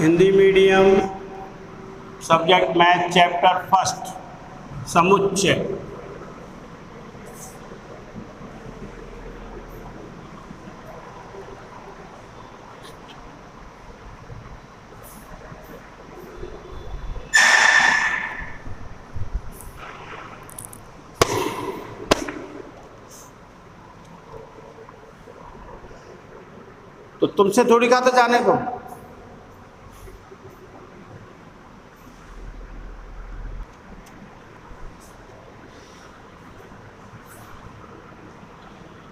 Hindi medium subject math chapter first समुच्चय। तो तुमसे थोड़ी कहा था जाने को।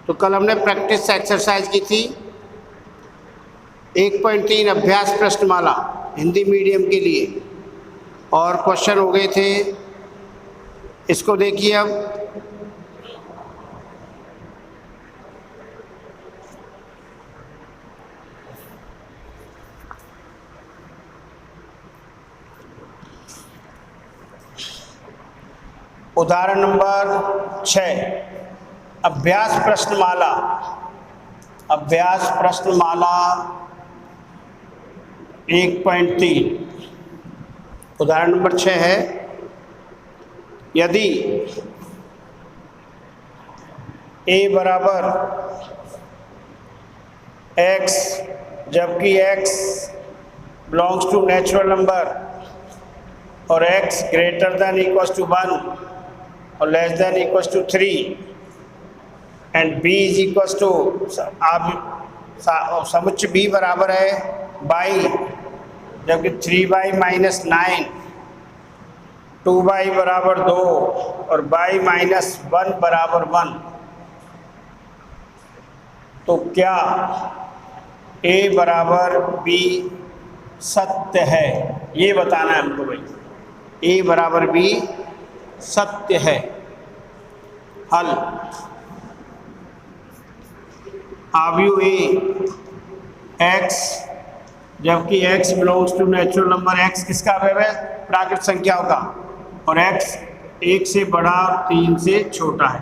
तो कल हमने प्रैक्टिस एक्सरसाइज की थी 1.3 अभ्यास प्रश्नमाला हिंदी मीडियम के लिए, और क्वेश्चन हो गए थे। इसको देखिए अब। उदाहरण नंबर 6 अभ्यास प्रश्नमाला। अभ्यास प्रश्नमाला 1.3 उदाहरण नंबर 6 है, यदि a बराबर x जबकि x belongs to natural number और x greater than equals to 1 और less than equals to 3 and b is equals to, आप समुच्चय b बराबर है बाई, जबकि 3y माइनस 9, 2y बराबर 2 और y माइनस 1 बराबर 1, तो क्या a बराबर b सत्य है, ये बताना है हमको भाई। a बराबर b सत्य है। हल आव्यूह a x जबकि x belongs to natural number, x किसका अवयव है, प्राकृत संख्याओं का, और x 1 से बड़ा और 3 से छोटा है।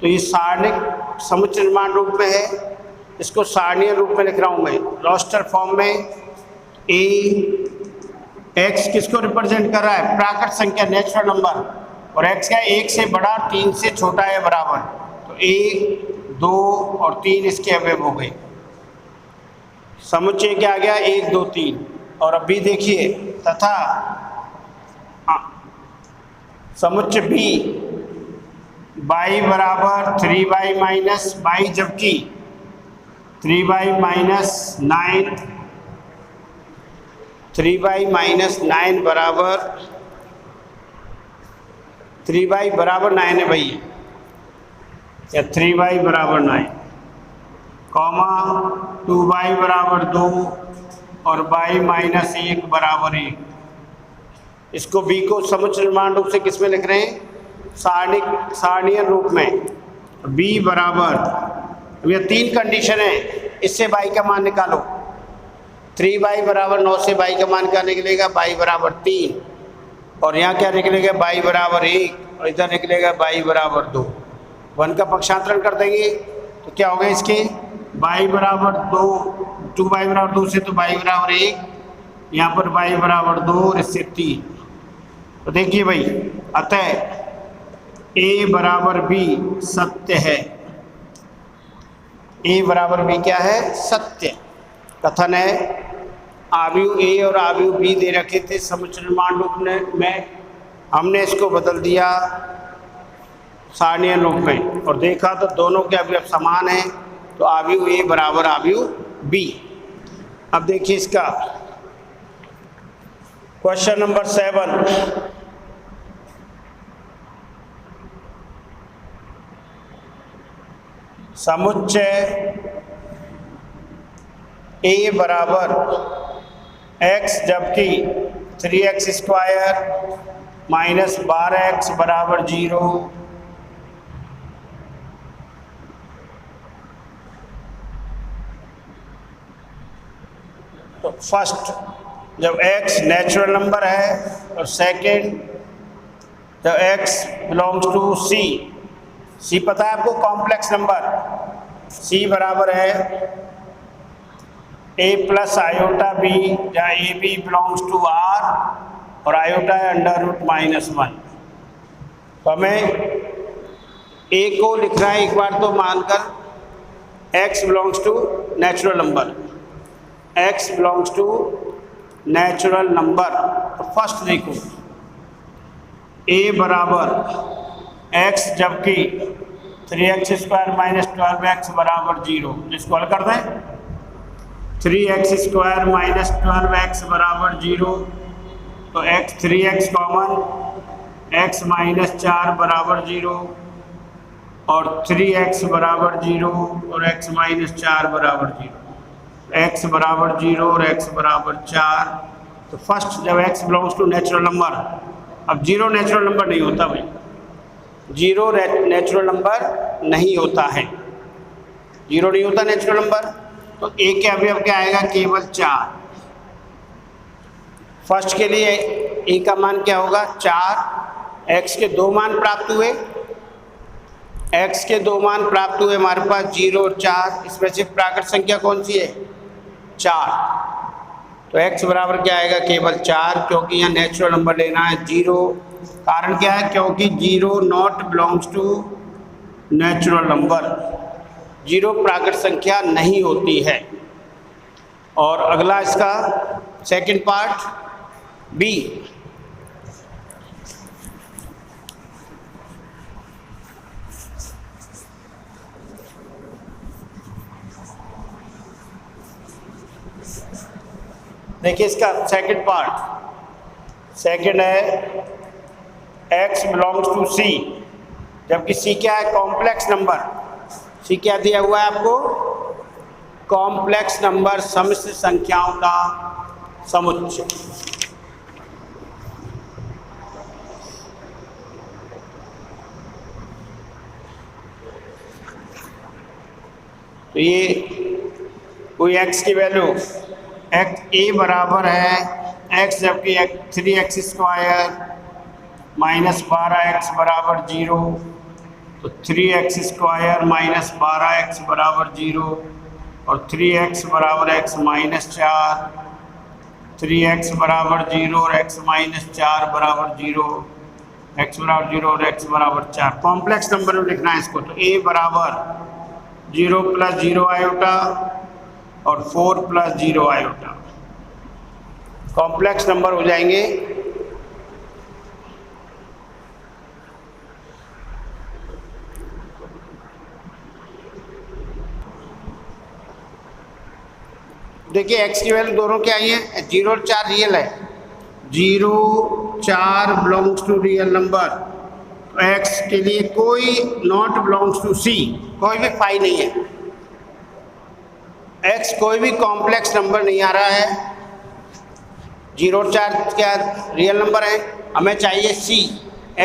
तो ये सारणिक समुच्चय निर्माण रूप में है, इसको सारणीय रूप में लिख रहा हूँ मैं, रोस्टर फॉर्म में। a x किसको रिप्रेजेंट कर रहा है, प्राकृत संख्या नेचुरल नंबर, और x का 1 से बड़ा 3 से छोटा है बराबर, तो 1 2 और 3 इसके अवयव हो गए। समुच्चय क्या आ गया, 1 2 3। और अभी देखिए तथा समुच्चय b y बराबर 3y माइनस y, जबकि 3y माइनस 9, 3y माइनस 9 बराबर 3y बराबर 9 है भैया, या 3y बराबर 9, कॉमा 2y बराबर 2 और y माइनस 1 बराबर 1। इसको b को समुच्चय निर्माण रूप से किस में लिख रहे हैं, सारणीय रूप में। b बराबर, अब यह 3 कंडीशन है, इससे y का मान निकालो। 3y बराबर 9 से y का मान क्या निकलेगा, y बराबर 3, और यहाँ क्या निकलेगा, y बराबर 1, और इधर निकलेगा y बराबर 2। 1 का पक्षांतरण कर देंगे तो क्या होगा इसके, y बराबर 2, 2y बराबर 2 से तो y बराबर 1, यहाँ पर y बराबर 2 और इससे 3। तो देखिए भाई, अतः a बराबर b सत्य है। a बराबर b क्या है, सत्य। कथन है आव्यूह a और आव्यूह b दे रखे थे समुच्चय निर्माण रूप में, हमने इसको बदल दिया सारणीय रूप में और देखा तो दोनों के अवयव समान हैं, तो आव्यूह a बराबर आव्यूह b। अब देखिए इसका क्वेश्चन नंबर 7। समुच्चय a बराबर x जबकि 3x स्क्वायर माइनस 12x बराबर 0, तो फर्स्ट जब x नेचुरल नंबर है और सेकंड जब x बिलोंग्स टू c पता है आपको कॉम्प्लेक्स नंबर, c बराबर है ए प्लस आयोटा बी, जहाँ a b belongs to r और आयोटा है √-1। तो हमें ए को लिखना है एक बार तो मानकर x belongs to natural number, x belongs to natural number. तो फर्स्ट देखो a बराबर x जबकि 3x² - 12x बराबर 0, इसको हल कर दें। 3x² - 12x बराबर 0, तो 3x कॉमन, x - 4 बराबर 0 और 3x बराबर 0 और x - 4 बराबर 0, x बराबर 0 और x बराबर 4। तो फर्स्ट जब x belongs to natural number, अब 0 नेचुरल नंबर नहीं होता भाई, 0 नेचुरल नंबर नहीं होता है, 0 नहीं होता नेचुरल नंबर। तो a के अवयव क्या आएगा, केवल 4। फर्स्ट के लिए a का मान क्या होगा 4, x के 2 मान प्राप्त हुए, x के 2 मान प्राप्त हुए हमारे पास 0 और 4, इसमें से प्राकृत संख्या कौन सी है 4। तो x बराबर क्या आएगा, केवल 4, क्योंकि यहाँ नेचुरल नंबर लेना है 0। कारण क्या है, क्योंकि 0 not belongs to natural number, 0 प्राकृत संख्या नहीं होती है। और अगला इसका सेकंड पार्ट बी, देखिए इसका सेकंड पार्ट, सेकंड है x बिलोंग्स टू c, जबकि c क्या है कॉम्प्लेक्स नंबर, c क्या दिया हुआ है आपको, कॉम्प्लेक्स नंबर सम्मिश्र संख्याओं का समुच्चय। तो ये कोई x की वैल्यू a बराबर है x, जबकि 3x² - 12x बराबर 0, तो 3x² - 12x बराबर 0 और 3x बराबर x - 4, 3x बराबर 0 और x - 4 बराबर 0, x बराबर 0 और x बराबर 4। कॉम्प्लेक्स नंबर में लिखना है इसको, तो a बराबर 0 + 0 आयोटा और 4 + 0 आयोटा कॉम्प्लेक्स नंबर हो जाएंगे। देखिए x की वैल्यू दोनों क्या आई है, 0 और 4 रियल है, 0 4 बिलोंग्स टू रियल नंबर। तो x के लिए कोई नॉट बिलोंग्स टू c, कोई भी फाई नहीं है, x कोई भी कॉम्प्लेक्स नंबर नहीं आ रहा है, 0 और 4 क्या रियल नंबर है, हमें चाहिए c,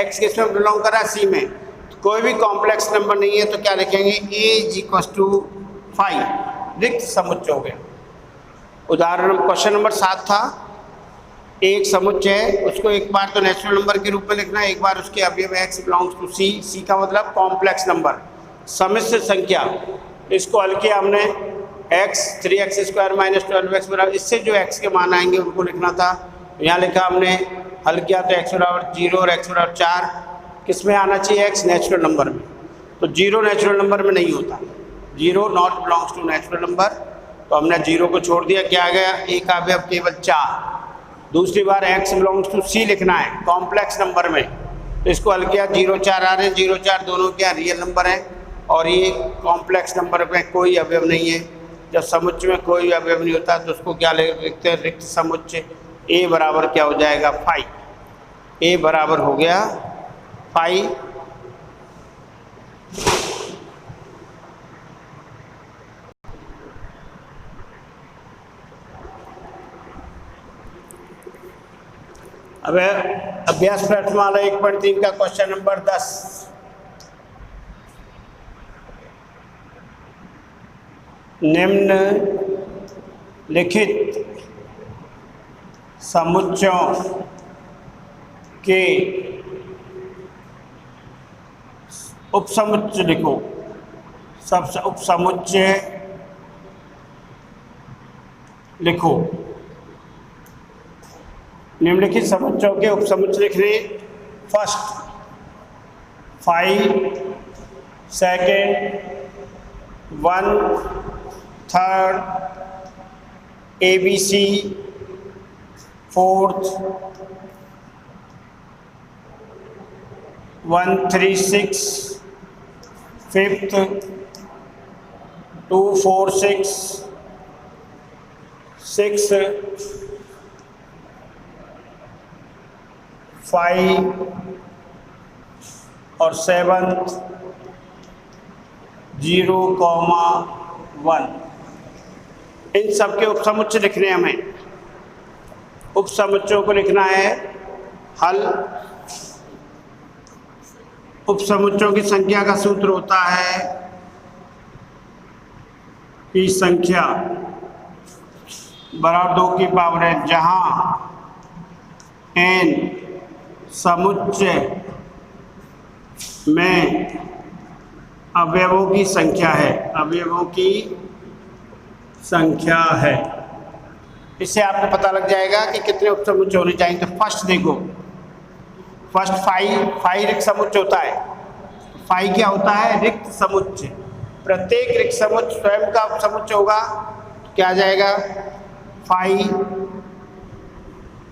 x किस में बिलोंग कर रहा है c में, कोई भी कॉम्प्लेक्स नंबर नहीं है, तो क्या लिखेंगे a = 5, रिक्त समुच्चय हो गया। उदाहरण क्वेश्चन नंबर 7 था, एक समुच्चय है, उसको एक बार तो नेचुरल नंबर के रूप में लिखना है, एक बार उसके अवयव x belongs to c, c का मतलब कॉम्प्लेक्स नंबर सम्मिश्र संख्या। इसको हल किया हमने, x 3x² - 12x बराबर, इससे जो x के मान आएंगे उनको लिखना था, यहाँ लिखा हमने, हल किया तो x बराबर 0 और x बराबर 4, किस में आना चाहिए x नेचुरल नंबर में, तो 0 नेचुरल नंबर में नहीं होता, 0 not belongs to natural number, तो हमने 0 को छोड़ दिया, क्या आ गया, एक अवयव केवल 4। दूसरी बार x बिलोंग्स टू c लिखना है कॉम्प्लेक्स नंबर में, तो इसको हल किया, 0 4 आ रहे हैं, 0 4 दोनों क्या रियल नंबर हैं और ये कॉम्प्लेक्स नंबर में कोई अवयव नहीं है। जब समुच्चय में कोई अवयव नहीं होता तो उसको क्या लिखते हैं, रिक्त समुच्चय। a बराबर क्या हो जाएगा 5, a बराबर हो गया 5। अब अभ्यास प्रश्नमाला 1.3 का क्वेश्चन नंबर 10, निम्न लिखित समुच्चयों के उपसमुच्चय लिखो। सबसे उपसमुच्चय लिखो। निम्नलिखित समुच्चयों के उपसमुच्चय लिखने। First 5, second 1, third ABC, fourth 1, 3, 6, fifth 2, 4, 6, 6, 5 और 7th 0, 1। इन सब के उपसमुच्चय लिखने हमें। उपसमुच्चयों को लिखना है हल। उपसमुच्चयों की संख्या का सूत्र होता है कि संख्या बराबर 2 की पावर n, जहां n समुच्चय में अवयवों की संख्या है। अवयवों की संख्या है। इससे आपको पता लग जाएगा कि कितने उपसमुच्चय होने चाहिए। तो फर्स्ट देखो, फर्स्ट 5 रिक्त समुच्चय होता है। 5 क्या होता है? रिक्त समुच्चय। प्रत्येक रिक्त समुच्चय स्वयं का उपसमुच्चय होगा। क्या आ जाएगा? 5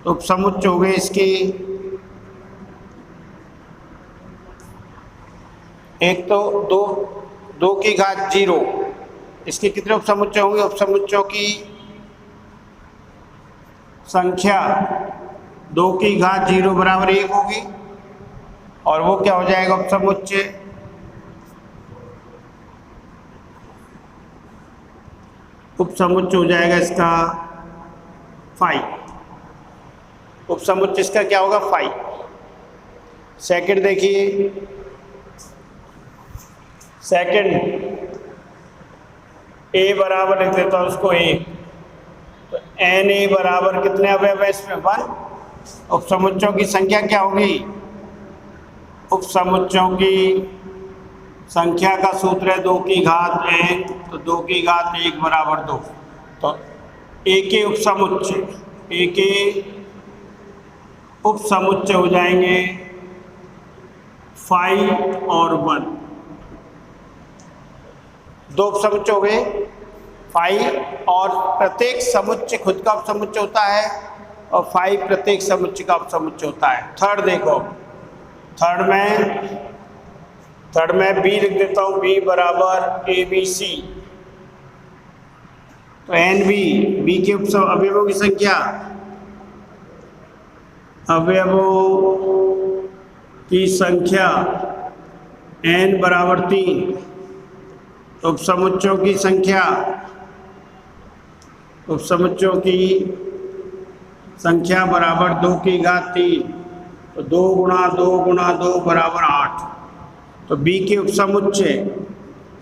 उपसमुच्चय हो गए इसके। एक तो 2 की घात 0, इसके कितने उपसमुच्चय होंगे? उपसमुच्चयों की संख्या 2 की घात 0 बराबर 1 होगी। और वो क्या हो जाएगा? उपसमुच्चय हो जाएगा इसका 5। उपसमुच्चय इसका क्या होगा? 5। सेकंड देखिए, सेकंड a बराबर लिख देता हूँ उसको 1। तो na बराबर कितने अवयव है इसमें? 1। उपसमुच्चयों की संख्या क्या होगी? उपसमुच्चयों की संख्या का सूत्र है 2 की घात n, तो 2 की घात 1 बराबर 2। तो a के उपसमुच्चय हो जाएंगे 5 और 1। 2 उपसमुच्चय हो गए 5, और प्रत्येक समुच्चय खुद का उपसमुच्चय होता है और 5 प्रत्येक समुच्चय का उपसमुच्चय होता है। थर्ड देखो, थर्ड में b लिख देता हूँ। b बराबर ABC। तो b के अवयवों की संख्या, n बराबर 3। उपसमुच्चयों की संख्या बराबर 2 की घात 3। तो 2 गुणा 2 गुणा 2 बराबर 8। तो b के उपसमुच्चय,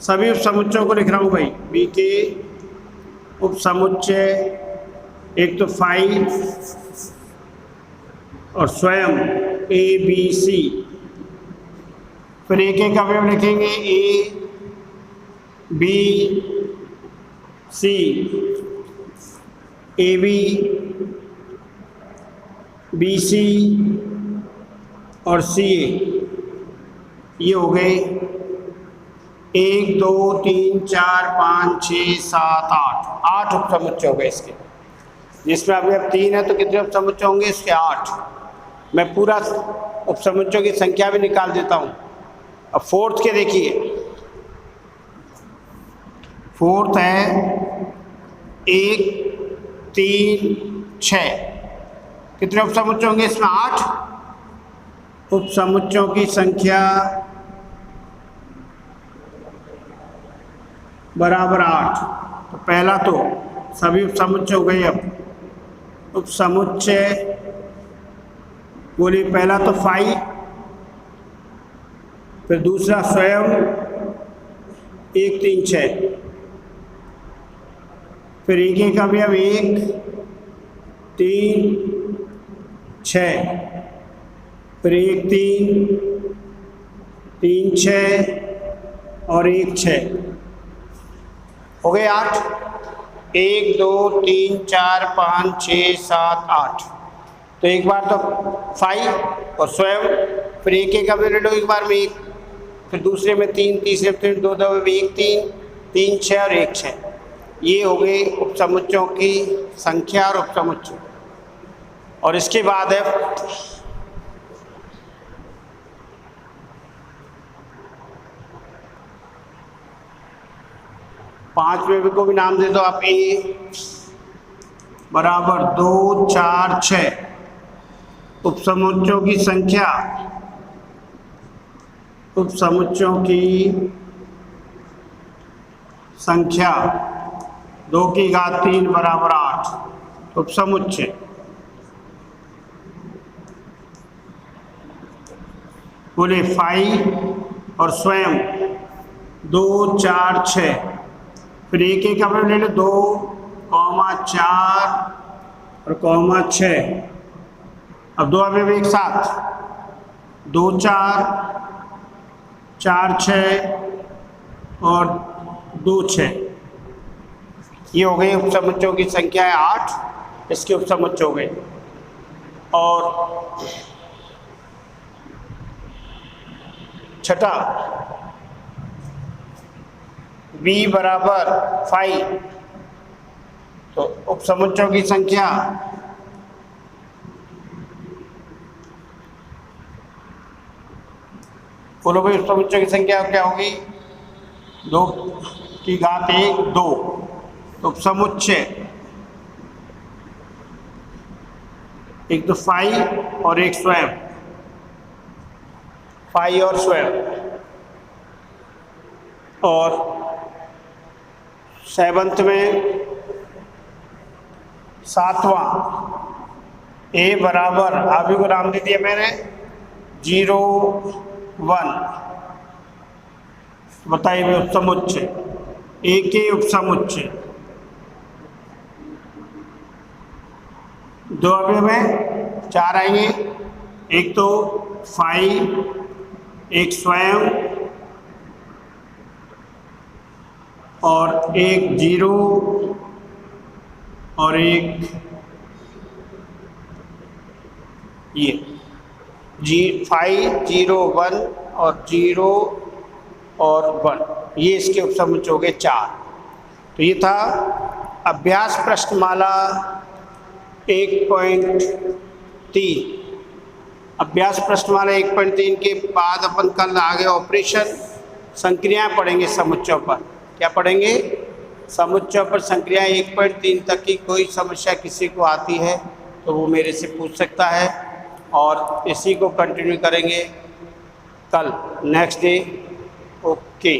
सभी उपसमुच्चयों को लिख रहा हूँ भाई। b के उपसमुच्चय एक तो 5 और स्वयं ABC। फिर एक अवयव लिखेंगे A, B, C, AB, BC और CA। ये हो गए 1, 2, 3, 4, 5, 6, 7, 8 उपसमुच्चय हो गए इसके। जिसमें अवयव 3 है तो कितने उपसमुच्चय होंगे इसके? 8। मैं पूरा उपसमुच्चयों की संख्या भी निकाल देता हूँ। अब फोर्थ के देखिए, फोर्थ है 1, 3, 6। कितने उपसमुच्चय होंगे इसमें? 8। उपसमुच्चयों की संख्या बराबर 8। तो पहला तो सभी उपसमुच्चय हो गए। अब उपसमुच्चय बोलिए, पहला तो 5, फिर दूसरा स्वयं 1, 3, 6, फिर एक अवयव 1, 3, 6, फिर 1, 3, 6 और 1, 6 हो गए 8। 1 2 3 4 5 6 7 8। तो एक बार तो 5 और स्वयं, फिर एक एक अब ले लो, एक बार में 1, फिर दूसरे में 3, तीसरे में 2 2 में 1 3 3 6 और 1 6। ये हो गए उपसमुच्चयों की संख्या और उपसमुच्चय। और इसके बाद है पांचवें को भी नाम दे दो आप। ए बराबर 2 4 6 उपसमुच्चयों की संख्या, उपसमुच्चयों की संख्या 2 की घात 3 बराबर 8 उपसमुच्चय। बोले 5 और स्वयं 2 4 6, फिर एक एक अपने ले लो 2 4 और 6। अब 2 अभी एक साथ 2 4 4 6 और 2 6। ये हो गए उपसमुच्चयों की संख्या है 8, इसके उपसमुच्चय हो गए। और छठा b बराबर 5, तो उपसमुच्चयों की संख्या बोलो भाई, उपसमुच्चयों की संख्या क्या होगी? 2 की घात 1 2, तो उपसमुच्चय एक तो 5 और एक स्वयं, 5 और स्वयं। और 7th में 7वां a बराबर, अभी को नाम दे दिया मैंने 0 1। बताइए उपसमुच्चय, a के उपसमुच्चय 2 अवयव में 4 आएंगे, एक तो 5, एक स्वयं और एक 0 और एक ये 5 0 1 और 0 और 1, ये इसके उपसमुच्चय हो गए 4। तो ये था अभ्यास प्रश्नमाला 1.3। अभ्यास प्रश्नमाला 1.3 के बाद अपन कल आगे ऑपरेशन संक्रियाएं पढ़ेंगे समुच्चयों पर। क्या पढ़ेंगे? समुच्चयों पर संक्रियाएं। 1.3 तक की कोई समस्या किसी को आती है तो वो मेरे से पूछ सकता है, और इसी को कंटिन्यू करेंगे कल नेक्स्ट डे। ओके।